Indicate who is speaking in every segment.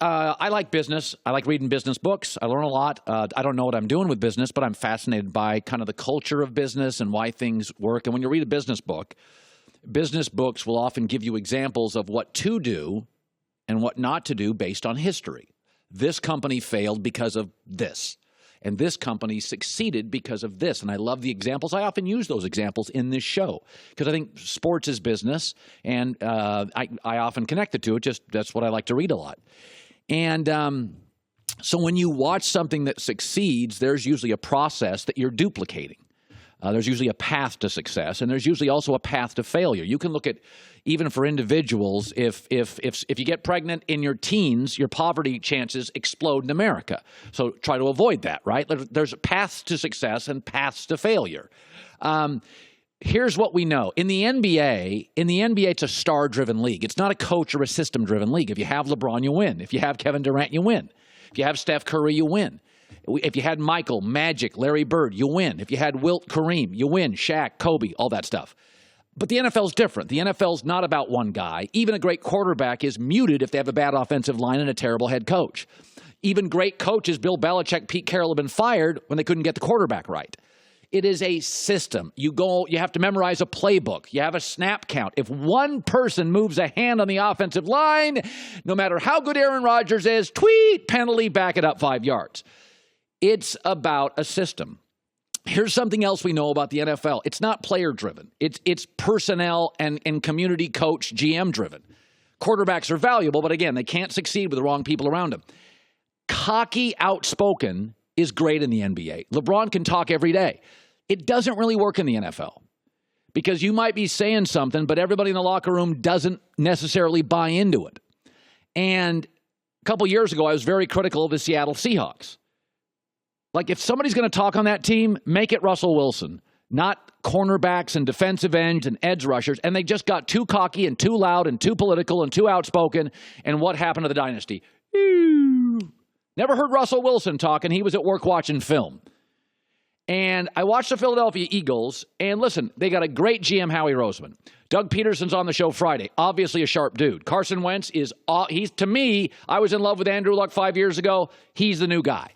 Speaker 1: I like business. I like reading business books. I learn a lot. I don't know what I'm doing with business, but I'm fascinated by kind of the culture of business and why things work. And when you read a business book, business books will often give you examples of what to do and what not to do based on history. This company failed because of this, and this company succeeded because of this. And I love the examples. I often use those examples in this show because I think sports is business, and I often connect it to it. Just that's what I like to read a lot. And so when you watch something that succeeds, there's usually a process that you're duplicating. There's usually a path to success, and there's usually also a path to failure. You can look at, even for individuals, if you get pregnant in your teens, your poverty chances explode in America. So try to avoid that, right? There's paths to success and paths to failure. Here's what we know. In the NBA, it's a star-driven league. It's not a coach or a system-driven league. If you have LeBron, you win. If you have Kevin Durant, you win. If you have Steph Curry, you win. If you had Michael, Magic, Larry Bird, you win. If you had Wilt, Kareem, you win. Shaq, Kobe, all that stuff. But the NFL is different. The NFL is not about one guy. Even a great quarterback is muted if they have a bad offensive line and a terrible head coach. Even great coaches, Bill Belichick, Pete Carroll, have been fired when they couldn't get the quarterback right. It is a system. You have to memorize a playbook. You have a snap count. If one person moves a hand on the offensive line, no matter how good Aaron Rodgers is, tweet, penalty, back it up 5 yards. It's about a system. Here's something else we know about the NFL. It's not player-driven. It's personnel and community coach, GM-driven. Quarterbacks are valuable, but again, they can't succeed with the wrong people around them. Cocky, outspoken is great in the NBA. LeBron can talk every day. It doesn't really work in the NFL because you might be saying something, but everybody in the locker room doesn't necessarily buy into it. And a couple years ago, I was very critical of the Seattle Seahawks. Like, if somebody's going to talk on that team, make it Russell Wilson, not cornerbacks and defensive ends and edge rushers. And they just got too cocky and too loud and too political and too outspoken. And what happened to the dynasty? Never heard Russell Wilson talk, and he was at work watching film. And I watched the Philadelphia Eagles, and listen, they got a great GM, Howie Roseman. Doug Peterson's on the show Friday. Obviously a sharp dude. Carson Wentz he's, to me, I was in love with Andrew Luck 5 years ago. He's the new guy.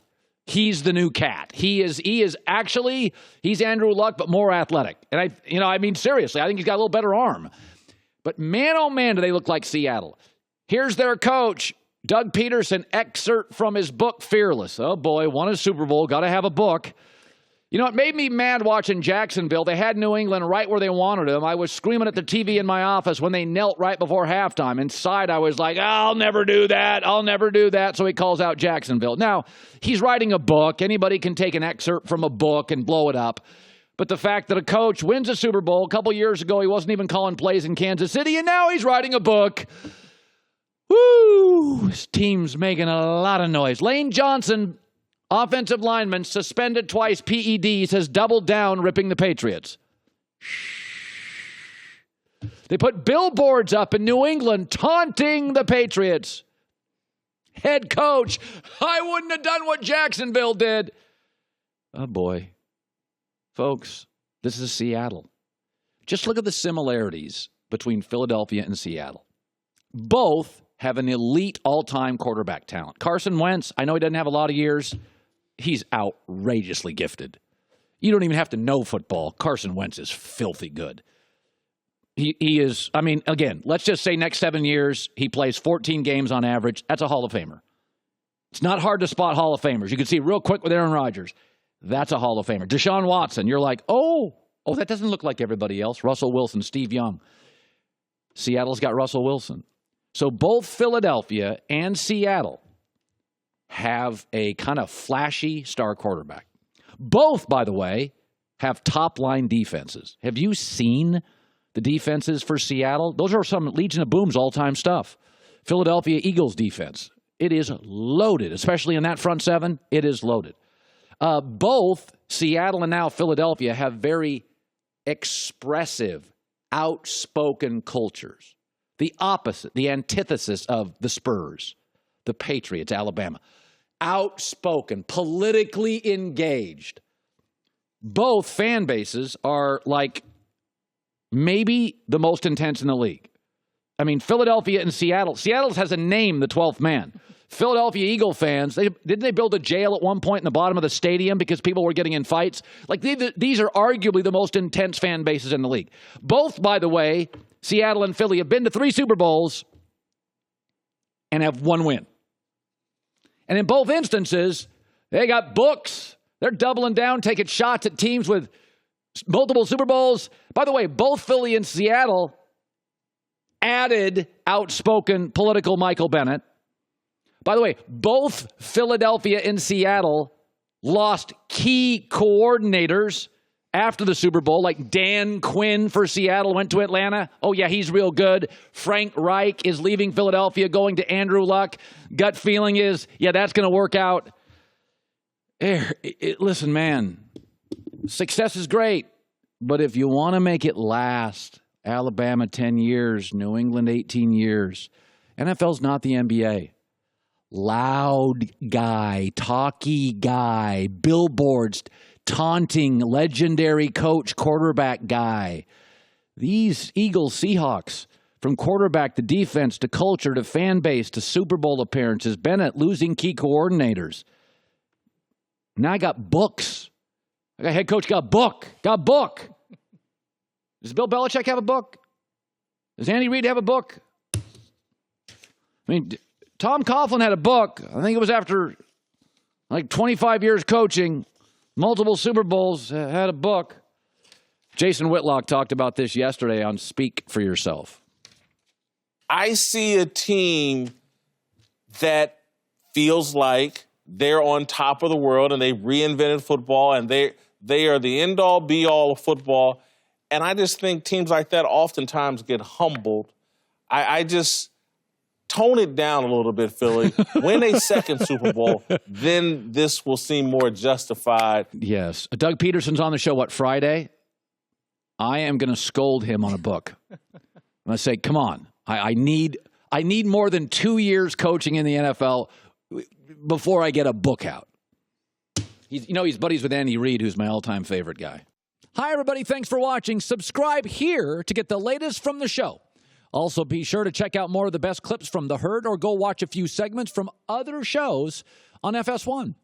Speaker 1: He's the new cat. He's Andrew Luck, but more athletic. And I mean, seriously, I think he's got a little better arm. But man, oh man, do they look like Seattle. Here's their coach, Doug Peterson, excerpt from his book, Fearless. Oh boy, won a Super Bowl, got to have a book. You know, it made me mad watching Jacksonville. They had New England right where they wanted them. I was screaming at the TV in my office when they knelt right before halftime. Inside, I was like, I'll never do that. I'll never do that. So he calls out Jacksonville. Now, he's writing a book. Anybody can take an excerpt from a book and blow it up. But the fact that a coach wins a Super Bowl, a couple years ago, he wasn't even calling plays in Kansas City, and now he's writing a book. Woo! His team's making a lot of noise. Lane Johnson, offensive lineman, suspended twice, PEDs, has doubled down, ripping the Patriots. They put billboards up in New England taunting the Patriots. Head coach, I wouldn't have done what Jacksonville did. Oh, boy. Folks, this is Seattle. Just look at the similarities between Philadelphia and Seattle. Both have an elite all-time quarterback talent. Carson Wentz, I know he doesn't have a lot of years. He's outrageously gifted. You don't even have to know football. Carson Wentz is filthy good. He is, I mean, again, let's just say next 7 years, he plays 14 games on average. That's a Hall of Famer. It's not hard to spot Hall of Famers. You can see real quick with Aaron Rodgers. That's a Hall of Famer. Deshaun Watson, you're like, oh, that doesn't look like everybody else. Russell Wilson, Steve Young. Seattle's got Russell Wilson. So both Philadelphia and Seattle have a kind of flashy star quarterback. Both, by the way, have top-line defenses. Have you seen the defenses for Seattle? Those are some Legion of Boom's all-time stuff. Philadelphia Eagles defense. It is loaded, especially in that front seven. It is loaded. Both Seattle and now Philadelphia have very expressive, outspoken cultures. The opposite, the antithesis of the Spurs, the Patriots, Alabama. Outspoken, politically engaged. Both fan bases are like maybe the most intense in the league. I mean, Philadelphia and Seattle. Seattle has a name, the 12th man. Philadelphia Eagle fans, didn't they build a jail at one point in the bottom of the stadium because people were getting in fights? Like, these are arguably the most intense fan bases in the league. Both, by the way, Seattle and Philly have been to 3 Super Bowls and have 1 win. And in both instances, they got books. They're doubling down, taking shots at teams with multiple Super Bowls. By the way, both Philly and Seattle added outspoken political Michael Bennett. By the way, both Philadelphia and Seattle lost key coordinators after the Super Bowl, like Dan Quinn for Seattle went to Atlanta. Oh, yeah, he's real good. Frank Reich is leaving Philadelphia, going to Andrew Luck. Gut feeling is, yeah, that's going to work out. Listen, man, success is great, but if you want to make it last, Alabama 10 years, New England 18 years, NFL's not the NBA. Loud guy, talky guy, billboards, taunting, legendary coach, quarterback guy. These Eagles, Seahawks, from quarterback to defense to culture to fan base to Super Bowl appearances, Bennett losing key coordinators. Now I got books. I got head coach, got a book. Got a book. Does Bill Belichick have a book? Does Andy Reid have a book? I mean, Tom Coughlin had a book. I think it was after like 25 years coaching, multiple Super Bowls, had a book. Jason Whitlock talked about this yesterday on Speak for Yourself.
Speaker 2: I see a team that feels like they're on top of the world and they reinvented football and they are the end-all, be-all of football. And I just think teams like that oftentimes get humbled. I just tone it down a little bit, Philly. Win a second Super Bowl, then this will seem more justified.
Speaker 1: Yes. Doug Peterson's on the show, Friday? I am going to scold him on a book. I'm going to say, come on. I need more than 2 years coaching in the NFL before I get a book out. He's buddies with Andy Reid, who's my all-time favorite guy. Hi, everybody. Thanks for watching. Subscribe here to get the latest from the show. Also, be sure to check out more of the best clips from The Herd or go watch a few segments from other shows on FS1.